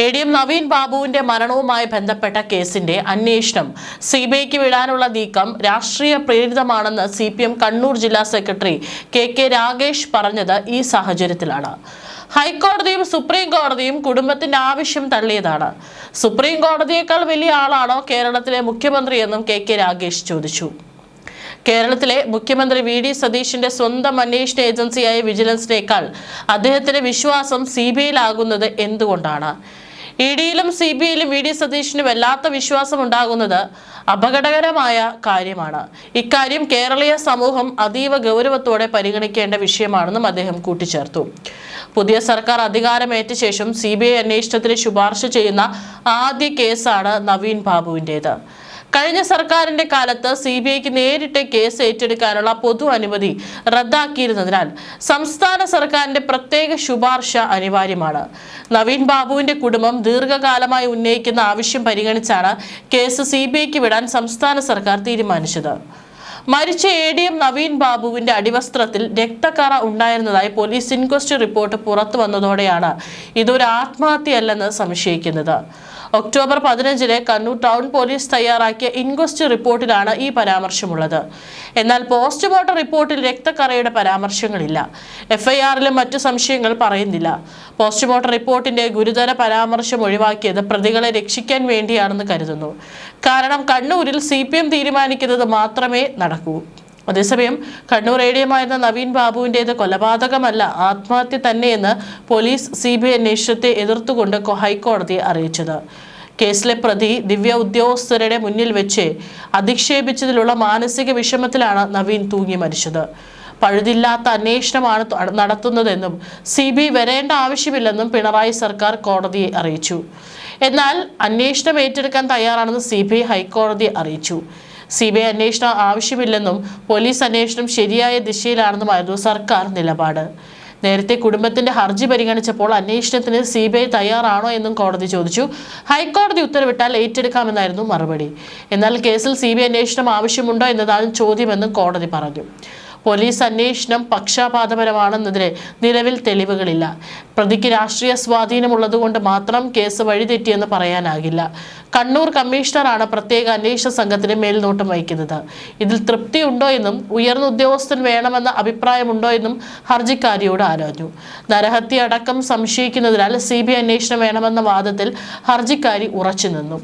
ADM Naveen ബാബുവിന്റെ മരണവുമായി ബന്ധപ്പെട്ട കേസിന്റെ അന്വേഷണം സിബിഐക്ക് വിടാനുള്ള നീക്കം രാഷ്ട്രീയ പ്രേരിതമാണെന്ന് CPM കണ്ണൂർ ജില്ലാ സെക്രട്ടറി KK രാഗേഷ് പറഞ്ഞത് ഈ സാഹചര്യത്തിലാണ്. ഹൈക്കോടതിയും സുപ്രീം കോടതിയും കുടുംബത്തിന്റെ ആവശ്യം തള്ളിയതാണ്. സുപ്രീം കോടതിയേക്കാൾ വലിയ ആളാണോ കേരളത്തിലെ മുഖ്യമന്ത്രിയെന്നും KK രാഗേഷ് ചോദിച്ചു. കേരളത്തിലെ മുഖ്യമന്ത്രി VD സതീഷിന്റെ സ്വന്തം അന്വേഷണ ഏജൻസിയായ വിജിലൻസിനേക്കാൾ അദ്ദേഹത്തിന്റെ വിശ്വാസം CBIയിലാകുന്നത് എന്തുകൊണ്ടാണ്? EDയിലും CBIയിലും VD സതീഷിന് വല്ലാത്ത വിശ്വാസം ഉണ്ടാകുന്നത് അപകടകരമായ കാര്യമാണ്. ഇക്കാര്യം കേരളീയ സമൂഹം അതീവ ഗൗരവത്തോടെ പരിഗണിക്കേണ്ട വിഷയമാണെന്നും അദ്ദേഹം കൂട്ടിച്ചേർത്തു. പുതിയ സർക്കാർ അധികാരമേറ്റ ശേഷം CBI അന്വേഷണത്തിന് ശുപാർശ ചെയ്യുന്ന ആദ്യ കേസാണ് നവീൻ ബാബുവിൻ്റേത്. കഴിഞ്ഞ സർക്കാരിന്റെ കാലത്ത് CBIക്ക് നേരിട്ട് കേസ് ഏറ്റെടുക്കാനുള്ള പൊതു അനുമതി റദ്ദാക്കിയിരുന്നതിനാൽ സംസ്ഥാന സർക്കാരിന്റെ പ്രത്യേക ശുപാർശ അനിവാര്യമാണ്. നവീൻ ബാബുവിന്റെ കുടുംബം ദീർഘകാലമായി ഉന്നയിക്കുന്ന ആവശ്യം പരിഗണിച്ചാണ് കേസ് CBIക്ക് വിടാൻ സംസ്ഥാന സർക്കാർ തീരുമാനിച്ചത്. മരിച്ച ADM നവീൻ ബാബുവിന്റെ അടിവസ്ത്രത്തിൽ രക്തക്കറ ഉണ്ടായിരുന്നതായി പോലീസ് ഇൻക്വസ്റ്റ് റിപ്പോർട്ട് പുറത്തു വന്നതോടെയാണ് ഇതൊരു ആത്മഹത്യയല്ലെന്ന് സംശയിക്കുന്നത്. ഒക്ടോബർ 15 കണ്ണൂർ ടൗൺ പോലീസ് തയ്യാറാക്കിയ ഇൻക്വസ്റ്റ് റിപ്പോർട്ടിലാണ് ഈ പരാമർശമുള്ളത്. എന്നാൽ പോസ്റ്റ്മോർട്ടം റിപ്പോർട്ടിൽ രക്തക്കറയുടെ പരാമർശങ്ങളില്ല. FIRലും മറ്റു സംശയങ്ങൾ പറയുന്നില്ല. പോസ്റ്റ്മോർട്ടം റിപ്പോർട്ടിന്റെ ഗുരുതര പരാമർശം ഒഴിവാക്കിയത് പ്രതികളെ രക്ഷിക്കാൻ വേണ്ടിയാണെന്ന് കരുതുന്നു. കാരണം കണ്ണൂരിൽ CPM തീരുമാനിക്കുന്നത് മാത്രമേ നടക്കൂ. അതേസമയം കണ്ണൂർ ADMായിരുന്ന നവീൻ ബാബുവിൻ്റേത് കൊലപാതകമല്ല, ആത്മഹത്യ തന്നെയെന്ന് പോലീസ് CBI അന്വേഷണത്തെ എതിർത്തുകൊണ്ട് ഹൈക്കോടതിയെ അറിയിച്ചത്. കേസിലെ പ്രതി ദിവ്യ ഉദ്യോഗസ്ഥരുടെ മുന്നിൽ വെച്ച് അധിക്ഷേപിച്ചതിലുള്ള മാനസിക വിഷമത്തിലാണ് നവീൻ തൂങ്ങി മരിച്ചത്. പഴുതില്ലാത്ത അന്വേഷണമാണ് നടത്തുന്നതെന്നും CBI വരേണ്ട ആവശ്യമില്ലെന്നും പിണറായി സർക്കാർ കോടതിയെ അറിയിച്ചു. എന്നാൽ അന്വേഷണം ഏറ്റെടുക്കാൻ തയ്യാറാണെന്ന് CBI ഹൈക്കോടതിയെ അറിയിച്ചു. CBI അന്വേഷണം ആവശ്യമില്ലെന്നും പോലീസ് അന്വേഷണം ശരിയായ ദിശയിലാണെന്നുമായിരുന്നു സർക്കാർ നിലപാട്. നേരത്തെ കുടുംബത്തിന്റെ ഹർജി പരിഗണിച്ചപ്പോൾ അന്വേഷണത്തിന് CBI തയ്യാറാണോ എന്നും കോടതി ചോദിച്ചു. ഹൈക്കോടതി ഉത്തരവിട്ടാൽ ഏറ്റെടുക്കാമെന്നായിരുന്നു മറുപടി. എന്നാൽ കേസിൽ CBI അന്വേഷണം ആവശ്യമുണ്ടോ എന്നതാണ് ചോദ്യമെന്നും കോടതി പറഞ്ഞു. പോലീസ് അന്വേഷണം പക്ഷപാതപരമാണെന്നതിന് നിലവിൽ തെളിവുകളില്ല. പ്രതിക്ക് രാഷ്ട്രീയ സ്വാധീനമുള്ളതുകൊണ്ട് മാത്രം കേസ് വഴിതെറ്റിയെന്ന് പറയാനാകില്ല. കണ്ണൂർ കമ്മീഷണറാണ് പ്രത്യേക അന്വേഷണ സംഘത്തിന് മേൽനോട്ടം വഹിക്കുന്നത്. ഇതിൽ തൃപ്തിയുണ്ടോ എന്നും ഉയർന്ന ഉദ്യോഗസ്ഥൻ വേണമെന്ന അഭിപ്രായമുണ്ടോ എന്നും ഹർജിക്കാരിയോട് ആരാഞ്ഞു. നരഹത്യ അടക്കം സംശയിക്കുന്നതിനാൽ CBI അന്വേഷണം വേണമെന്ന വാദത്തിൽ ഹർജിക്കാരി ഉറച്ചു നിന്നു.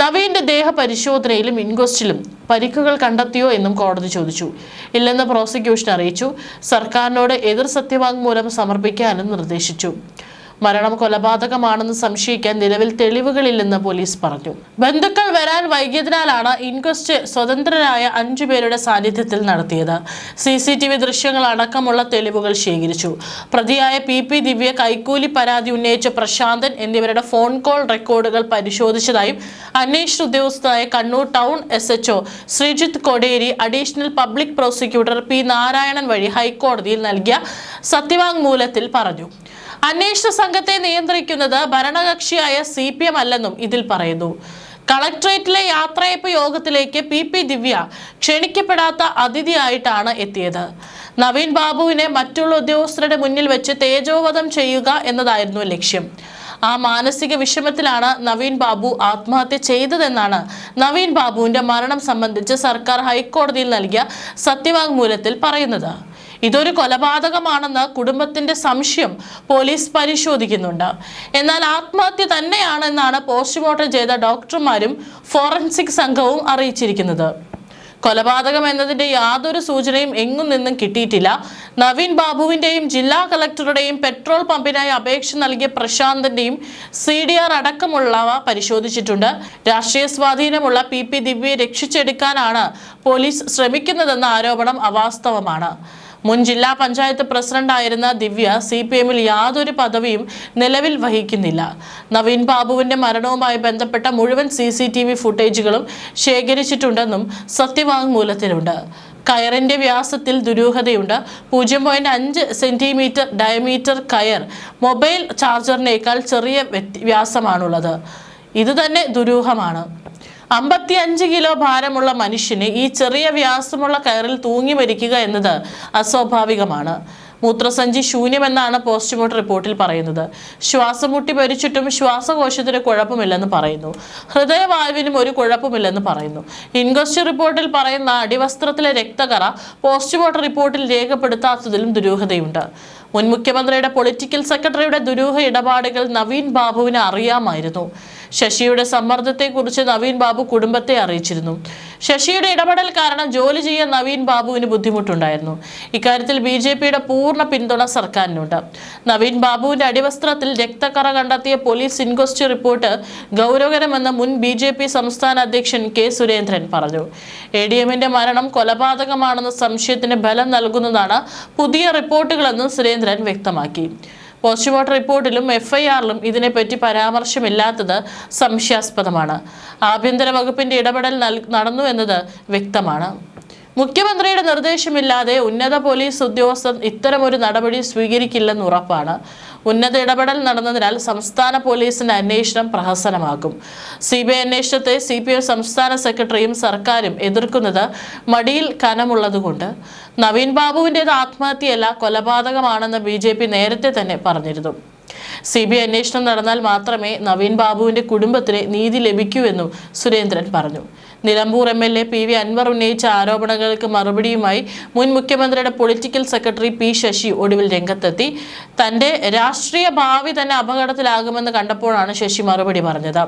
നവീന്റെ ദേഹപരിശോധനയിലും ഇൻക്വസ്റ്റിലും പരിക്കുകൾ കണ്ടെത്തിയോ എന്നും കോടതി ചോദിച്ചു. ഇല്ലെന്ന് പ്രോസിക്യൂഷൻ അറിയിച്ചു. സർക്കാരിനോട് എതിർ സത്യവാങ്മൂലം സമർപ്പിക്കാനും നിർദ്ദേശിച്ചു. മരണം കൊലപാതകമാണെന്ന് സംശയിക്കാൻ നിലവിൽ തെളിവുകളില്ലെന്ന് പോലീസ് പറഞ്ഞു. ബന്ധുക്കൾ വരാൻ വൈകിയതിനാലാണ് ഇൻക്വസ്റ്റ് സ്വതന്ത്രരായ 5 പേരുടെ സാന്നിധ്യത്തിൽ നടത്തിയത്. CCTV ദൃശ്യങ്ങൾ അടക്കമുള്ള തെളിവുകൾ ശേഖരിച്ചു. പ്രതിയായ PP ദിവ്യ, കൈക്കൂലി പരാതി ഉന്നയിച്ച പ്രശാന്തൻ എന്നിവരുടെ ഫോൺ കോൾ റെക്കോർഡുകൾ പരിശോധിച്ചതായും അന്വേഷണ ഉദ്യോഗസ്ഥനായ Kannur town SHO Sreejith Koderi additional public prosecutor P Narayanan വഴി ഹൈക്കോടതിയിൽ നൽകിയ സത്യവാങ്മൂലത്തിൽ പറഞ്ഞു. അന്വേഷണ സംഘത്തെ നിയന്ത്രിക്കുന്നത് ഭരണകക്ഷിയായ CPM അല്ലെന്നും ഇതിൽ പറയുന്നു. കളക്ടറേറ്റിലെ യാത്രയപ്പ് യോഗത്തിലേക്ക് PP ദിവ്യ ക്ഷണിക്കപ്പെടാത്ത അതിഥിയായിട്ടാണ് എത്തിയത്. നവീൻ ബാബുവിനെ മറ്റുള്ള ഉദ്യോഗസ്ഥരുടെ മുന്നിൽ വെച്ച് തേജോവധം ചെയ്യുക എന്നതായിരുന്നു ലക്ഷ്യം. ആ മാനസിക വിഷമത്തിലാണ് നവീൻ ബാബു ആത്മഹത്യ ചെയ്തതെന്നാണ് നവീൻ ബാബുവിന്റെ മരണം സംബന്ധിച്ച് സർക്കാർ ഹൈക്കോടതിയിൽ നൽകിയ സത്യവാങ്മൂലത്തിൽ പറയുന്നത്. ഇതൊരു കൊലപാതകമാണെന്ന് കുടുംബത്തിന്റെ സംശയം പോലീസ് പരിശോധിക്കുന്നുണ്ട്. എന്നാൽ ആത്മഹത്യ തന്നെയാണെന്നാണ് പോസ്റ്റ്മോർട്ടം ചെയ്ത ഡോക്ടർമാരും ഫോറൻസിക് സംഘവും അറിയിച്ചിരിക്കുന്നത്. കൊലപാതകം എന്നതിന്റെ യാതൊരു സൂചനയും എങ്ങും നിന്നും കിട്ടിയിട്ടില്ല. നവീൻ ബാബുവിന്റെയും ജില്ലാ കളക്ടറുടെയും പെട്രോൾ പമ്പിനായി അപേക്ഷ നൽകിയ പ്രശാന്തന്റെയും CDR അടക്കമുള്ളവ പരിശോധിച്ചിട്ടുണ്ട്. രാഷ്ട്രീയ സ്വാധീനമുള്ള PP ദിവ്യയെ രക്ഷിച്ചെടുക്കാനാണ് പോലീസ് ശ്രമിക്കുന്നതെന്ന ആരോപണം അവാസ്തവമാണ്. മുൻ ജില്ലാ പഞ്ചായത്ത് പ്രസിഡന്റായിരുന്ന ദിവ്യ CPMൽ യാതൊരു പദവിയും നിലവിൽ വഹിക്കുന്നില്ല. നവീൻ ബാബുവിന്റെ മരണവുമായി ബന്ധപ്പെട്ട മുഴുവൻ CCTV ഫുട്ടേജുകളും ശേഖരിച്ചിട്ടുണ്ടെന്നും സത്യവാങ്മൂലത്തിലുണ്ട്. കയറിന്റെ വ്യാസത്തിൽ ദുരൂഹതയുണ്ട്. 0.5 സെന്റിമീറ്റർ ഡയമീറ്റർ കയർ മൊബൈൽ ചാർജറിനേക്കാൾ ചെറിയ വ്യാസമാണുള്ളത്. ഇത് തന്നെ ദുരൂഹമാണ്. 55 കിലോ ഭാരമുള്ള മനുഷ്യന് ഈ ചെറിയ വ്യാസമുള്ള കയറിൽ തൂങ്ങി മരിക്കുക എന്നത് അസ്വാഭാവികമാണ്. മൂത്രസഞ്ചി ശൂന്യമെന്നാണ് പോസ്റ്റ്മോർട്ടം റിപ്പോർട്ടിൽ പറയുന്നത്. ശ്വാസം മുട്ടി മരിച്ചിട്ടും ശ്വാസകോശത്തിന് കുഴപ്പമില്ലെന്ന് പറയുന്നു. ഹൃദയവാൽവിനും ഒരു കുഴപ്പമില്ലെന്ന് പറയുന്നു. ഇൻക്വസ്റ്റ് റിപ്പോർട്ടിൽ പറയുന്ന അടിവസ്ത്രത്തിലെ രക്തകറ പോസ്റ്റ്മോർട്ടം റിപ്പോർട്ടിൽ രേഖപ്പെടുത്താത്തതിലും ദുരൂഹതയുണ്ട്. മുൻ മുഖ്യമന്ത്രിയുടെ പൊളിറ്റിക്കൽ സെക്രട്ടറിയുടെ ദുരൂഹ ഇടപാടുകൾ നവീൻ ബാബുവിന് അറിയാമായിരുന്നു. ശശിയുടെ സമ്മർദ്ദത്തെക്കുറിച്ച് നവീൻ ബാബു കുടുംബത്തെ അറിയിച്ചിരുന്നു. ശശിയുടെ ഇടപെടൽ കാരണം ജോലി ചെയ്യാൻ നവീൻ ബാബുവിന് ബുദ്ധിമുട്ടുണ്ടായിരുന്നു. ഇക്കാര്യത്തിൽ BJPയുടെ പൂർണ്ണ പിന്തുണ സർക്കാരിനുണ്ട്. നവീൻ ബാബുവിന്റെ അടിവസ്ത്രത്തിൽ രക്തക്കറ കണ്ടെത്തിയ പോലീസ് ഇൻക്വസ്റ്റ് റിപ്പോർട്ട് ഗൗരവകരമെന്ന് മുൻ BJP സംസ്ഥാന അധ്യക്ഷൻ K. സുരേന്ദ്രൻ പറഞ്ഞു. ADMന്റെ മരണം കൊലപാതകമാണെന്ന സംശയത്തിന് ബലം നൽകുന്നതാണ് പുതിയ റിപ്പോർട്ടുകളെന്നും സുരേന്ദ്രൻ വ്യക്തമാക്കി. പോസ്റ്റ്മോർട്ടം റിപ്പോർട്ടിലും FIRലും ഇതിനെപ്പറ്റി പരാമർശമില്ലാത്തത് സംശയാസ്പദമാണ്. ആഭ്യന്തര വകുപ്പിന്റെ ഇടപെടൽ നടന്നു എന്നത് വ്യക്തമാണ്. മുഖ്യമന്ത്രിയുടെ നിർദ്ദേശമില്ലാതെ ഉന്നത പോലീസ് ഉദ്യോഗസ്ഥർ ഇത്തരമൊരു നടപടി സ്വീകരിക്കില്ലെന്ന് ഉറപ്പാണ്. ഉന്നത ഇടപെടൽ നടന്നതിനാൽ സംസ്ഥാന പോലീസിന്റെ അന്വേഷണം പ്രഹസനമാകും. CBI അന്വേഷണത്തെ CPM സംസ്ഥാന സെക്രട്ടറിയും സർക്കാരും എതിർക്കുന്നത് മടിയിൽ കനമുള്ളതുകൊണ്ട്. നവീൻ ബാബുവിൻ്റേത് ആത്മഹത്യയല്ല, കൊലപാതകമാണെന്ന് BJP നേരത്തെ തന്നെ പറഞ്ഞിരുന്നു. CBI അന്വേഷണം നടന്നാൽ മാത്രമേ നവീൻ ബാബുവിന്റെ കുടുംബത്തിന് നീതി ലഭിക്കൂ എന്നും സുരേന്ദ്രൻ പറഞ്ഞു. നിലമ്പൂർ MLA PV അൻവർ ഉന്നയിച്ച ആരോപണങ്ങൾക്ക് മറുപടിയുമായി മുൻ മുഖ്യമന്ത്രിയുടെ പൊളിറ്റിക്കൽ സെക്രട്ടറി P. ശശി ഒടുവിൽ രംഗത്തെത്തി. തന്റെ രാഷ്ട്രീയ ഭാവി തന്നെ അപകടത്തിലാകുമെന്ന് കണ്ടപ്പോഴാണ് ശശി മറുപടി പറഞ്ഞത്.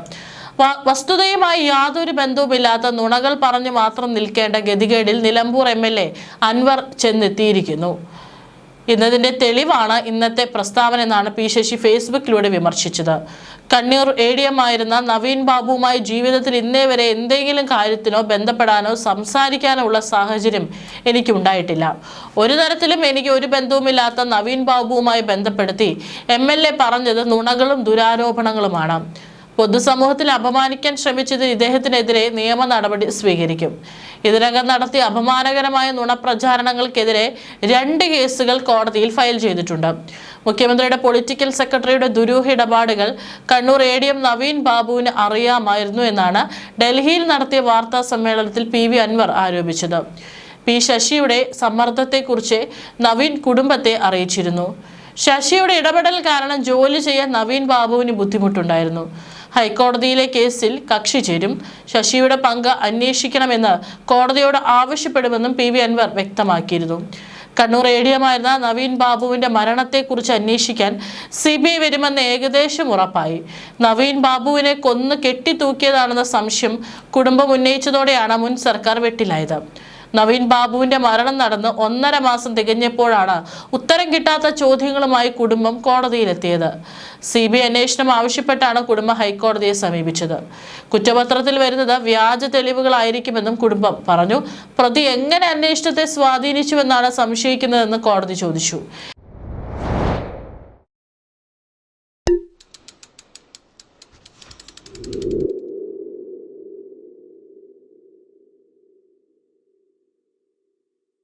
വസ്തുതയുമായി യാതൊരു ബന്ധവുമില്ലാത്ത നുണകൾ പറഞ്ഞു മാത്രം നിൽക്കേണ്ട ഗതികേടിൽ നിലമ്പൂർ MLA അൻവർ ചെന്നെത്തിയിരിക്കുന്നു എന്നതിന്റെ തെളിവാണ് ഇന്നത്തെ പ്രസ്താവന എന്നാണ് P. ശശി ഫേസ്ബുക്കിലൂടെ വിമർശിച്ചത്. കണ്ണൂർ ADM ആയിരുന്ന നവീൻ ബാബുവുമായി ജീവിതത്തിൽ ഇന്നേ വരെ എന്തെങ്കിലും കാര്യത്തിനോ ബന്ധപ്പെടാനോ സംസാരിക്കാനോ ഉള്ള സാഹചര്യം എനിക്കുണ്ടായിട്ടില്ല. ഒരു തരത്തിലും എനിക്ക് ഒരു ബന്ധവുമില്ലാത്ത നവീൻ ബാബുവുമായി ബന്ധപ്പെടുത്തി MLA പറഞ്ഞത് നുണകളും ദുരാരോപണങ്ങളുമാണ്. പൊതുസമൂഹത്തിൽ അപമാനിക്കാൻ ശ്രമിച്ചതിൽ ഇദ്ദേഹത്തിനെതിരെ നിയമ നടപടി സ്വീകരിക്കും. ഇതിനകം നടത്തിയ അപമാനകരമായ നുണപ്രചാരണങ്ങൾക്കെതിരെ 2 കേസുകൾ കോടതിയിൽ ഫയൽ ചെയ്തിട്ടുണ്ട്. മുഖ്യമന്ത്രിയുടെ പൊളിറ്റിക്കൽ സെക്രട്ടറിയുടെ ദുരൂഹ ഇടപാടുകൾ കണ്ണൂർ ADM നവീൻ ബാബുവിന് അറിയാമായിരുന്നു എന്നാണ് ഡൽഹിയിൽ നടത്തിയ വാർത്താ സമ്മേളനത്തിൽ PV അൻവർ ആരോപിച്ചത്. P. ശശിയുടെ സമ്മർദ്ദത്തെക്കുറിച്ച് നവീൻ കുടുംബത്തെ അറിയിച്ചിരുന്നു. ശശിയുടെ ഇടപെടൽ കാരണം ജോലി ചെയ്യാൻ നവീൻ ബാബുവിന് ബുദ്ധിമുട്ടുണ്ടായിരുന്നു. ഹൈക്കോടതിയിലെ കേസിൽ കക്ഷി ചേരും. ശശിയുടെ പങ്ക് അന്വേഷിക്കണമെന്ന് കോടതിയോട് ആവശ്യപ്പെടുമെന്നും PV അൻവർ വ്യക്തമാക്കിയിരുന്നു. കണ്ണൂർ ADM ആയിരുന്ന നവീൻ ബാബുവിന്റെ മരണത്തെക്കുറിച്ച് അന്വേഷിക്കാൻ CBI വരുമെന്ന് ഏകദേശം ഉറപ്പായി. നവീൻ ബാബുവിനെ കൊന്നു കെട്ടിത്തൂക്കിയതാണെന്ന സംശയം കുടുംബം ഉന്നയിച്ചതോടെയാണ് മുൻ സർക്കാർ വെട്ടിലായത്. നവീൻ ബാബുവിന്റെ മരണം നടന്ന് 1.5 മാസം തികഞ്ഞപ്പോഴാണ് ഉത്തരം കിട്ടാത്ത ചോദ്യങ്ങളുമായി കുടുംബം കോടതിയിലെത്തിയത്. CBI അന്വേഷണം ആവശ്യപ്പെട്ടാണ് കുടുംബം ഹൈക്കോടതിയെ സമീപിച്ചത്. കുറ്റപത്രത്തിൽ വരുന്നത് വ്യാജ തെളിവുകളായിരിക്കുമെന്നും കുടുംബം പറഞ്ഞു. പ്രതി എങ്ങനെ അന്വേഷണത്തെ സ്വാധീനിച്ചുവെന്നാണ് സംശയിക്കുന്നതെന്ന് കോടതി ചോദിച്ചു.